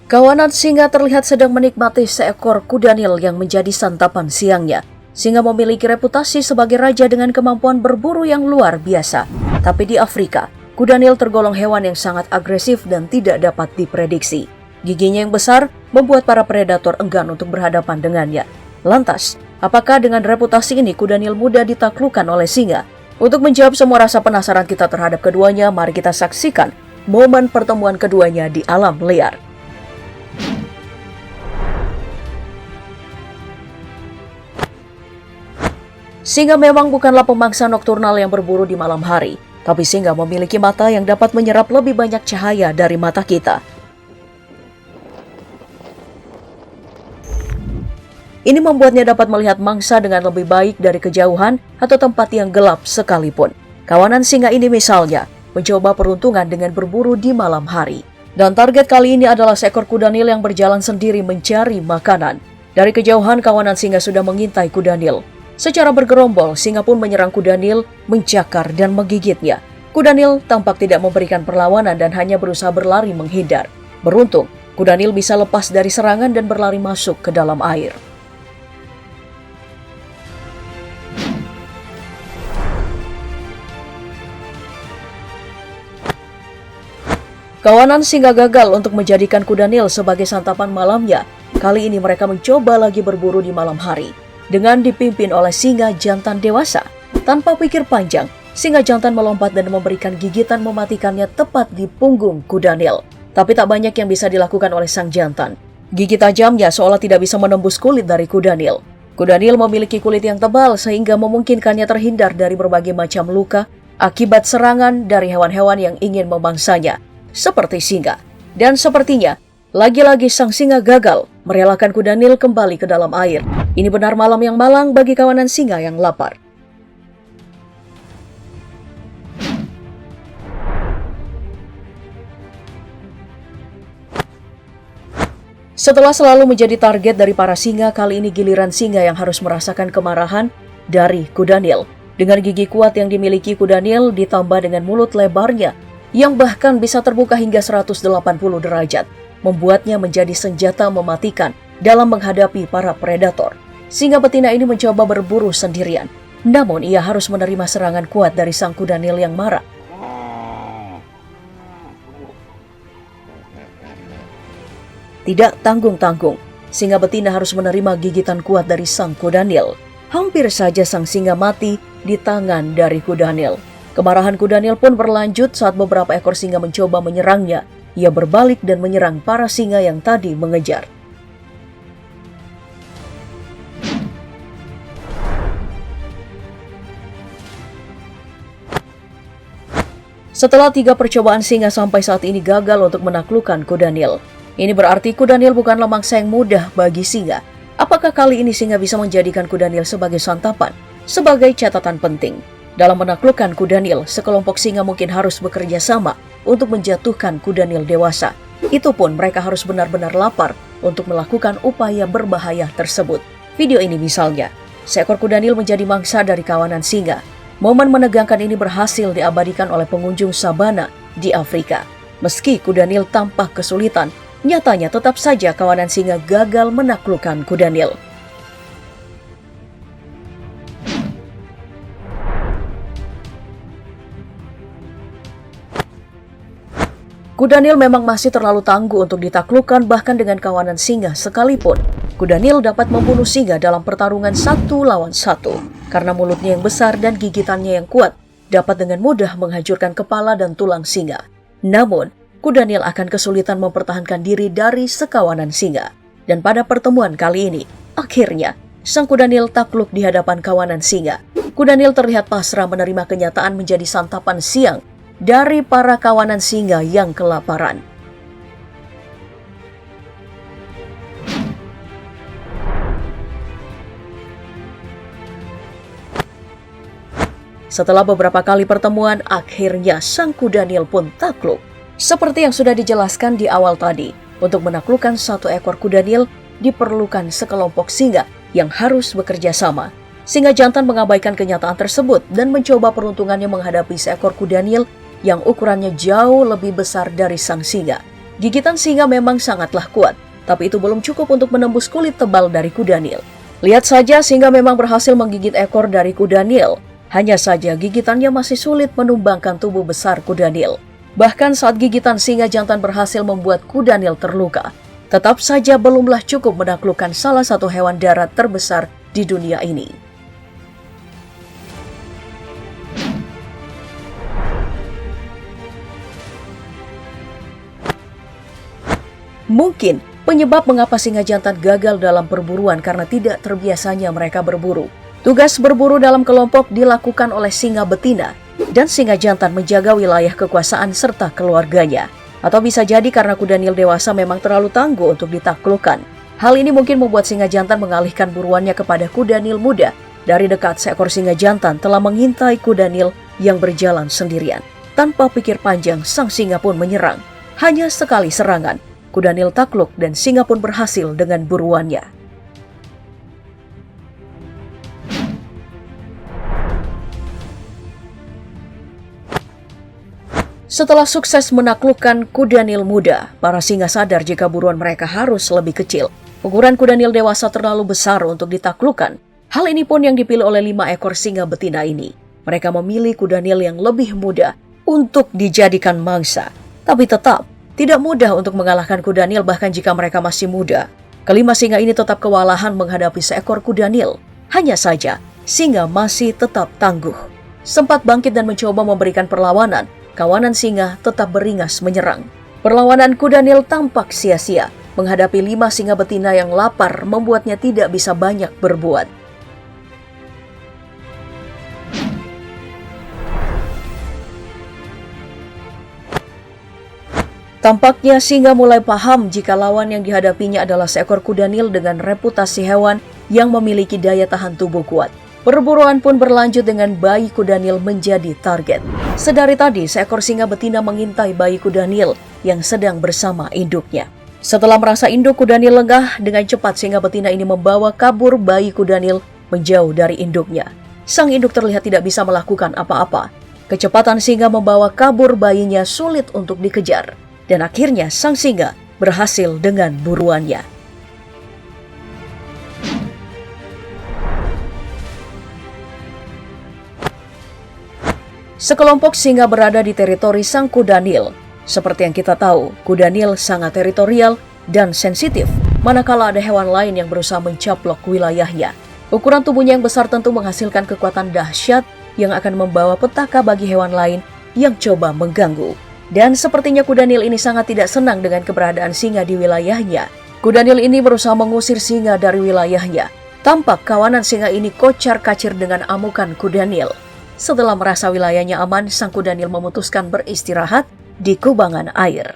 Kawanan singa terlihat sedang menikmati seekor kuda nil yang menjadi santapan siangnya. Singa memiliki reputasi sebagai raja dengan kemampuan berburu yang luar biasa. Tapi di Afrika, kuda nil tergolong hewan yang sangat agresif dan tidak dapat diprediksi. Giginya yang besar membuat para predator enggan untuk berhadapan dengannya. Lantas, apakah dengan reputasi ini kuda nil mudah ditaklukkan oleh singa? Untuk menjawab semua rasa penasaran kita terhadap keduanya, mari kita saksikan momen pertemuan keduanya di alam liar. Singa memang bukanlah pemangsa nokturnal yang berburu di malam hari, tapi singa memiliki mata yang dapat menyerap lebih banyak cahaya dari mata kita. Ini membuatnya dapat melihat mangsa dengan lebih baik dari kejauhan atau tempat yang gelap sekalipun. Kawanan singa ini misalnya mencoba peruntungan dengan berburu di malam hari. Dan target kali ini adalah seekor kuda nil yang berjalan sendiri mencari makanan. Dari kejauhan kawanan singa sudah mengintai kuda nil. Secara bergerombol, singa pun menyerang kuda nil, mencakar dan menggigitnya. Kuda nil tampak tidak memberikan perlawanan dan hanya berusaha berlari menghindar. Beruntung, kuda nil bisa lepas dari serangan dan berlari masuk ke dalam air. Kawanan singa gagal untuk menjadikan kuda nil sebagai santapan malamnya. Kali ini mereka mencoba lagi berburu di malam hari. Dengan dipimpin oleh singa jantan dewasa. Tanpa pikir panjang, singa jantan melompat dan memberikan gigitan mematikannya tepat di punggung kuda nil. Tapi tak banyak yang bisa dilakukan oleh sang jantan. Gigi tajamnya seolah tidak bisa menembus kulit dari kuda nil. Kuda nil memiliki kulit yang tebal sehingga memungkinkannya terhindar dari berbagai macam luka akibat serangan dari hewan-hewan yang ingin memangsanya, seperti singa. Dan sepertinya, lagi-lagi sang singa gagal merelakan kuda nil kembali ke dalam air. Ini benar malam yang malang bagi kawanan singa yang lapar. Setelah selalu menjadi target dari para singa, kali ini giliran singa yang harus merasakan kemarahan dari kuda nil. Dengan gigi kuat yang dimiliki kuda nil ditambah dengan mulut lebarnya yang bahkan bisa terbuka hingga 180 derajat, membuatnya menjadi senjata mematikan dalam menghadapi para predator. Singa betina ini mencoba berburu sendirian, namun ia harus menerima serangan kuat dari sang kuda nil yang marah. Tidak tanggung-tanggung, singa betina harus menerima gigitan kuat dari sang kuda nil. Hampir saja sang singa mati di tangan dari kuda nil. Kemarahan kuda nil pun berlanjut saat beberapa ekor singa mencoba menyerangnya. Ia berbalik dan menyerang para singa yang tadi mengejar. Setelah 3 percobaan, singa sampai saat ini gagal untuk menaklukkan kuda nil. Ini berarti kuda nil bukanlah mangsa yang mudah bagi singa. Apakah kali ini singa bisa menjadikan kuda nil sebagai santapan? Sebagai catatan penting, dalam menaklukkan kuda nil, sekelompok singa mungkin harus bekerja sama untuk menjatuhkan kuda nil dewasa. Itu pun mereka harus benar-benar lapar untuk melakukan upaya berbahaya tersebut. Video ini misalnya, seekor kuda nil menjadi mangsa dari kawanan singa. Momen menegangkan ini berhasil diabadikan oleh pengunjung sabana di Afrika. Meski kuda nil tampak kesulitan, nyatanya tetap saja kawanan singa gagal menaklukkan kuda nil. Kuda nil memang masih terlalu tangguh untuk ditaklukkan bahkan dengan kawanan singa sekalipun. Kuda nil dapat membunuh singa dalam pertarungan 1 lawan 1 karena mulutnya yang besar dan gigitannya yang kuat dapat dengan mudah menghancurkan kepala dan tulang singa. Namun, kuda nil akan kesulitan mempertahankan diri dari sekawanan singa. Dan pada pertemuan kali ini, akhirnya sang kuda nil takluk di hadapan kawanan singa. Kuda nil terlihat pasrah menerima kenyataan menjadi santapan siang dari para kawanan singa yang kelaparan. Setelah beberapa kali pertemuan, akhirnya sang kuda nil pun takluk. Seperti yang sudah dijelaskan di awal tadi, untuk menaklukkan 1 ekor kuda nil diperlukan sekelompok singa yang harus bekerja sama. Singa jantan mengabaikan kenyataan tersebut dan mencoba peruntungannya menghadapi seekor kuda nil yang ukurannya jauh lebih besar dari sang singa. Gigitan singa memang sangatlah kuat, tapi itu belum cukup untuk menembus kulit tebal dari kuda Nil. Lihat saja, singa memang berhasil menggigit ekor dari kuda Nil. Hanya saja gigitannya masih sulit menumbangkan tubuh besar kuda Nil. Bahkan saat gigitan singa jantan berhasil membuat kuda Nil terluka, tetap saja belumlah cukup menaklukkan salah satu hewan darat terbesar di dunia ini. Mungkin penyebab mengapa singa jantan gagal dalam perburuan karena tidak terbiasanya mereka berburu. Tugas berburu dalam kelompok dilakukan oleh singa betina, dan singa jantan menjaga wilayah kekuasaan serta keluarganya. Atau bisa jadi karena kuda Nil dewasa memang terlalu tangguh untuk ditaklukkan. Hal ini mungkin membuat singa jantan mengalihkan buruannya kepada kuda Nil muda. Dari dekat, seekor singa jantan telah mengintai kuda Nil yang berjalan sendirian. Tanpa pikir panjang, sang singa pun menyerang. Hanya sekali serangan, kuda Nil takluk dan singa pun berhasil dengan buruannya. Setelah sukses menaklukkan kuda Nil muda, para singa sadar jika buruan mereka harus lebih kecil. Ukuran kuda Nil dewasa terlalu besar untuk ditaklukkan. Hal ini pun yang dipilih oleh 5 ekor singa betina ini. Mereka memilih kuda Nil yang lebih muda untuk dijadikan mangsa. Tapi tetap tidak mudah untuk mengalahkan kuda Nil bahkan jika mereka masih muda. Kelima singa ini tetap kewalahan menghadapi seekor kuda Nil. Hanya saja, singa masih tetap tangguh. Sempat bangkit dan mencoba memberikan perlawanan, kawanan singa tetap beringas menyerang. Perlawanan kuda Nil tampak sia-sia. Menghadapi 5 singa betina yang lapar membuatnya tidak bisa banyak berbuat. Tampaknya singa mulai paham jika lawan yang dihadapinya adalah seekor kuda Nil dengan reputasi hewan yang memiliki daya tahan tubuh kuat. Perburuan pun berlanjut dengan bayi kuda Nil menjadi target. Sedari tadi, seekor singa betina mengintai bayi kuda Nil yang sedang bersama induknya. Setelah merasa induk kuda Nil lengah, dengan cepat singa betina ini membawa kabur bayi kuda Nil menjauh dari induknya. Sang induk terlihat tidak bisa melakukan apa-apa. Kecepatan singa membawa kabur bayinya sulit untuk dikejar. Dan akhirnya sang singa berhasil dengan buruannya. Sekelompok singa berada di teritori sang kuda Nil. Seperti yang kita tahu, kuda Nil sangat teritorial dan sensitif, manakala ada hewan lain yang berusaha mencaplok wilayahnya. Ukuran tubuhnya yang besar tentu menghasilkan kekuatan dahsyat yang akan membawa petaka bagi hewan lain yang coba mengganggu. Dan sepertinya kuda Nil ini sangat tidak senang dengan keberadaan singa di wilayahnya. Kuda Nil ini berusaha mengusir singa dari wilayahnya. Tampak kawanan singa ini kocar-kacir dengan amukan kuda Nil. Setelah merasa wilayahnya aman, sang kuda Nil memutuskan beristirahat di kubangan air.